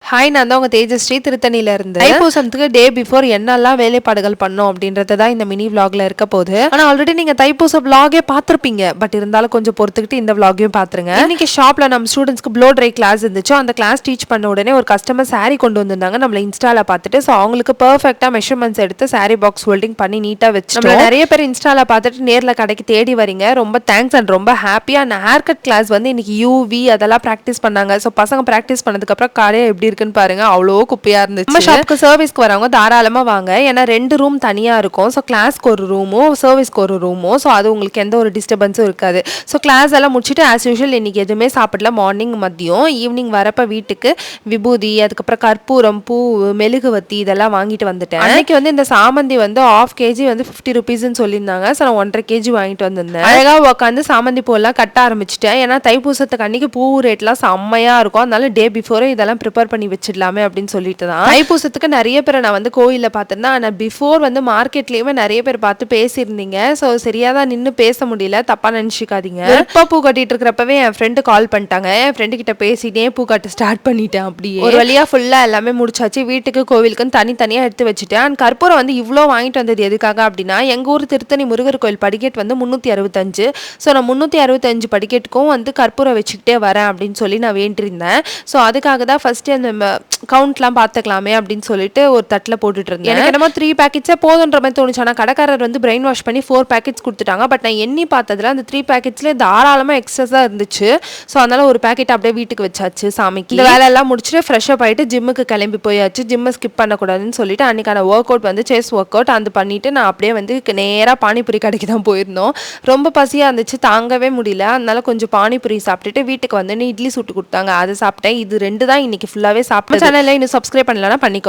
Hi, நான் தான் உங்க தேஜஸ்ரீ திருத்தணியில இருந்து. தைப்பூசத்துக்கு டே பிஃபோர் என்னெல்லாம் வேலைப்பாடுகள் பண்ணோம் அப்படின்றது தான் இந்த மினி விளாக்ல இருக்க போகுது. ஆனா ஆல்ரெடி நீங்க தைப்பூச விளாகே பார்த்திருப்பீங்க. பட் இருந்தாலும் கொஞ்சம் பொறுத்துக்கிட்டு இந்த விளாகையும் பாத்துருங்க. இன்னைக்கு ஷாப்ல நம்ம ஸ்டூடெண்ட்ஸ்க்கு ப்ளோ ட்ரை கிளாஸ் இருந்துச்சு. அந்த கிளாஸ் டீச் பண்ண உடனே ஒரு கஸ்டமர் சாரி கொண்டு வந்திருந்தாங்க நம்மள இன்ஸ்டால பார்த்துட்டு. ஸோ அவங்களுக்கு பெர்ஃபெக்டா மெஷர்மெண்ட்ஸ் எடுத்து சாரி பாக்ஸ் ஹோல்டிங் பண்ணி நீட்டா வச்சு நிறைய பேர் இன்ஸ்டால பார்த்துட்டு நேர்ல கடைக்கு தேடி வரீங்க. ரொம்ப தேங்க்ஸ் அண்ட் ரொம்ப ஹாப்பியா. ஹேர் கட் கிளாஸ் வந்து இன்னைக்கு யூவி அதெல்லாம் ப்ராக்டிஸ் பண்ணாங்க. ஸோ பசங்க ப்ராக்டிஸ் பண்ணதுக்கு அப்புறம் காரே எப்படி இருக்குன்னு பாருங்க, அவ்வளோ குப்பையா இருந்துச்சு. நம்ம ஷாப்புக்கு சர்வீஸ்க்கு வரவங்க தாராளமா வாங்க. ஏன்னா 2 ரூம் தனியா இருக்கும். ஸோ கிளாஸ்க்கு ஒரு ரூமும் சர்வீஸ்க்கு ஒரு ரூமும். ஸோ அது உங்களுக்கு எந்த ஒரு டிஸ்டர்பன்ஸும் இருக்காது. ஸோ கிளாஸ் எல்லாம் முடிச்சுட்டு ஆஸ் யூஷுவல் இன்னைக்கு எதுவுமே சாப்பிடல. மார்னிங் மதியம் ஈவினிங் வரப்ப வீட்டுக்கு விபூதி, அதுக்கப்புறம் கற்பூரம், பூ, மெழுகுவத்தி இதெல்லாம் வாங்கிட்டு வந்துட்டேன். அன்னைக்கு வந்து இந்த சாமந்தி வந்து 1/2 kg வந்து 50 rupeesன்னு சொல்லியிருந்தாங்க. ஸோ நான் 1.5 kg வாங்கிட்டு வந்திருந்தேன். அழகா உட்காந்து சாமந்தி பூ எல்லாம் கட்ட ஆரம்பிச்சிட்டேன். ஏன்னா தைப்பூசத்துக்கு அன்னைக்கு பூ ரேட்லாம் செம்மையா இருக்கும். அதனால டே பிஃபோரே இதெல்லாம் ப்ரிப்பேர் பண்ணி வச்சிடலாமே அப்படின்னு சொல்லிட்டு தான். தைப்பூசத்துக்கு நிறைய பேரை நான் வந்து கோயில்ல பார்த்திருந்தேன். ஆனால் பிஃபோர் வந்து மார்க்கெட்லயுமே நிறைய பேர் பார்த்து பேசியிருந்தீங்க. ஸோ சரியா தான் நின்று பேச முடியல, தப்பா நினைச்சிக்காதீங்க. இப்போ பூ கட்டிட்டு இருக்கிறப்பவே என் ஃப்ரெண்டு கால் பண்ணிட்டாங்க. என் ஃப்ரெண்டு கிட்ட பேசிட்டே பூ கட்ட ஸ்டார்ட் பண்ணிட்டேன். அப்படியே ஒரு வழியா ஃபுல்லா எல்லாமே முடிச்சாச்சு. வீட்டுக்கு கோவிலுக்குன்னு தனித்தனியா எடுத்து வச்சுட்டேன். அண்ட் கற்பூரம் வந்து இவ்வளோ வாங்கிட்டு வந்தது எதுக்காக அப்படின்னா, எங்க ஊர் திருத்தணி முருகர் கோயில் படிக்கட் வந்து 365. ஸோ நான் 365 படிக்கட்டுக்கும் வந்து கற்பூரம் வச்சுக்கிட்டே வரேன் அப்படின்னு சொல்லி நான் வேண்டியிருந்தேன். ஸோ அதுக்காக தான் ஃபர்ஸ்ட் அந்த கவுண்ட்லாம் பார்த்துக்கலாமே அப்படின்னு சொல்லிட்டு ஒரு தட்டில் போட்டுட்டு இருந்தேன். எனக்கு என்னமோ 3 பேக்கெட்ஸே போதுன்ற மாதிரி தோணுச்சு. ஆனால் கடைக்காரர் வந்து பிரெயின் வாஷ் பண்ணி 4 பேக்கெட்ஸ் கொடுத்துட்டாங்க. பட் நான் எண்ணி பார்த்ததுல அந்த 3 பேக்கெட்ஸ்லேயே தாராளமாக எக்ஸஸாக இருந்துச்சு. ஸோ அதனால ஒரு பேக்கெட் அப்படியே வீட்டுக்கு வச்சாச்சு சாமிக்கு. இந்த வேலையெல்லாம் முடிச்சுட்டு ஃப்ரெஷ்ஷப் ஆகிட்டு ஜிம்முக்கு கிளம்பி போயாச்சு. ஜிம்மை ஸ்கிப் பண்ணக்கூடாதுன்னு சொல்லிட்டு அன்றைக்கான ஒர்க் அவுட் வந்து செஸ் ஒர்க் அவுட் அது பண்ணிட்டு நான் அப்படியே வந்து நேராக பானிபூரி கடைக்கு தான் போயிருந்தோம். ரொம்ப பசியாக இருந்துச்சு, தாங்கவே முடியல. அதனால கொஞ்சம் பானிபூரி சாப்பிட்டுட்டு வீட்டுக்கு வந்து இட்லி சுட்டு கொடுத்தாங்க, அதை சாப்பிட்டேன். இது 2 தான் இன்னைக்கு ஃபுல்லாகவே சாப்பிட்டேன். சேனலில் இன்னும் சப்ஸ்கிரைப் பண்ணலன்னா பண்ணிக்கோ.